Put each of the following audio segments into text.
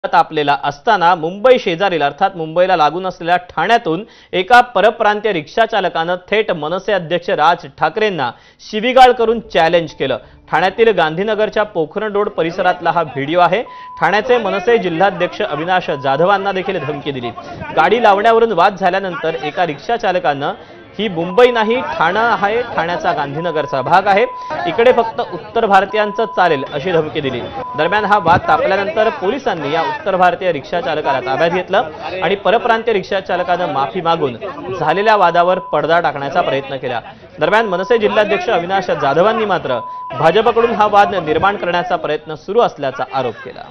तापलेला असताना मुंबई शेजारील अर्थात मुंबईला लागून असलेल्या ठाण्यातून एका परप्रांतीय रिक्षा चालकाने थेट मनसे अध्यक्ष राज ठाकरेंना शिवीगाळ करून चॅलेंज केलं। ठाण्यातील गांधीनगरच्या पोखरण रोड परिसरातला हा व्हिडिओ आहे। ठाण्याचे मनसे जिल्हाध्यक्ष अविनाश जाधवांना देखील धमकी दिली। गाडी लावण्यावरून वाद झाल्यानंतर एका रिक्षा चालकाने ही मुंबई नाही ठाणा आहे, ठाण्याचा गांधीनगरचा भाग आहे, इकडे फक्त उत्तर भारतीयांचं चालेल अशी धमकी दिली। दरम्यान हा वाद तापल्यानंतर पोलिसांनी या उत्तर भारतीय रिक्षा चालकाला ताब्यात घेतलं आणि परप्रांतीय रिक्षा चालकाने माफी मागून झालेल्या वादावर पडदा टाकण्याचा प्रयत्न केला। दरम्यान मनसे जिल्हाध्यक्ष अविनाश जाधवांनी मात्र भाजपकडून हा वाद निर्माण करण्याचा प्रयत्न सुरू असल्याचा आरोप केला।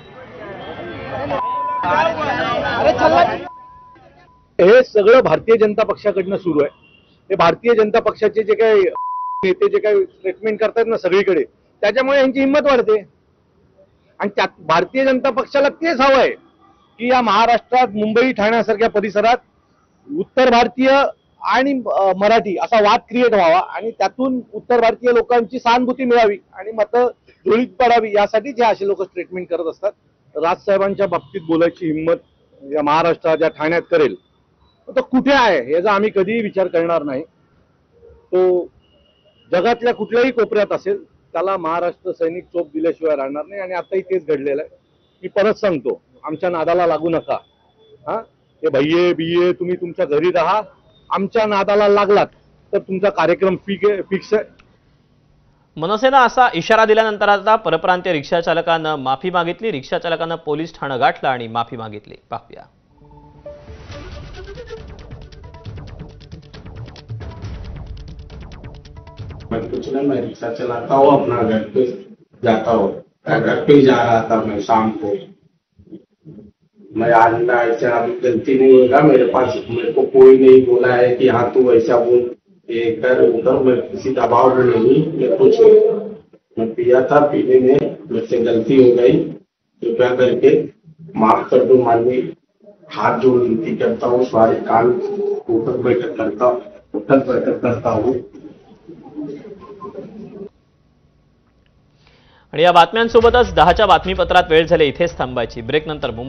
हे सगळं भारतीय जनता पक्षाकडून सुरू आहे। हे भारतीय जनता पक्षाचे जे काही नेते जे काही स्टेटमेंट करतात ना सगळीकडे, त्याच्यामुळे यांची हिंमत वाढते। आणि त्यात भारतीय जनता पक्षाला तेच हवं आहे की या महाराष्ट्रात मुंबई ठाण्यासारख्या परिसरात उत्तर भारतीय आणि मराठी असा वाद क्रिएट व्हावा आणि त्यातून उत्तर भारतीय लोकांची सहानुभूती मिळावी आणि मतं जुळीत पडावी, यासाठी जे असे लोक स्टेटमेंट करत असतात। राजसाहेबांच्या बाबतीत बोलायची हिंमत या महाराष्ट्रात या ठाण्यात करेल तो कुठे आहे याचा आम्ही कधीही विचार करणार नाही। तो जगातल्या कुठल्याही कोपऱ्यात असेल, त्याला महाराष्ट्र सैनिक चोप दिल्याशिवाय राहणार नाही। आणि आताही तेच घडलेलं आहे। मी परत सांगतो, आमच्या नादाला लागू नका। हे भैये बिये तुम्ही तुमच्या घरी राहा, आमच्या नादाला लागलात तर तुमचा कार्यक्रम फिक्स आहे। मनसेनं असा इशारा दिल्यानंतर आता परप्रांतीय रिक्षा चालकानं माफी मागितली। रिक्षा चालकानं पोलीस ठाणं गाठलं आणि माफी मागितली। पाहूया। मैं कुछ नहीं, मैं रिक्शा चलाता हूँ, अपना घर पे जाता हूँ। घर पे जा रहा था मैं शाम को। मैं आज ना ऐसा अभी गलती नहीं होगा मेरे पास, मेरे को कोई नहीं बोला है कि हाँ तू ऐसा बोल ये कर वो कर। मैं किसी दबाव में नहीं, मैं कुछ मैं पिया था, पीने में मेरे से गलती हो गई, कृपया करके माफ कर दो। माननीय हाथ जोड़ विनती करता हूँ, सारे कान उठक बैठक करता हूँ। आणि या बातम्यांसोबतच 10च्या बातमीपत्रात वेळ झाली इथेच थांबायची। ब्रेक नंतर मुंबई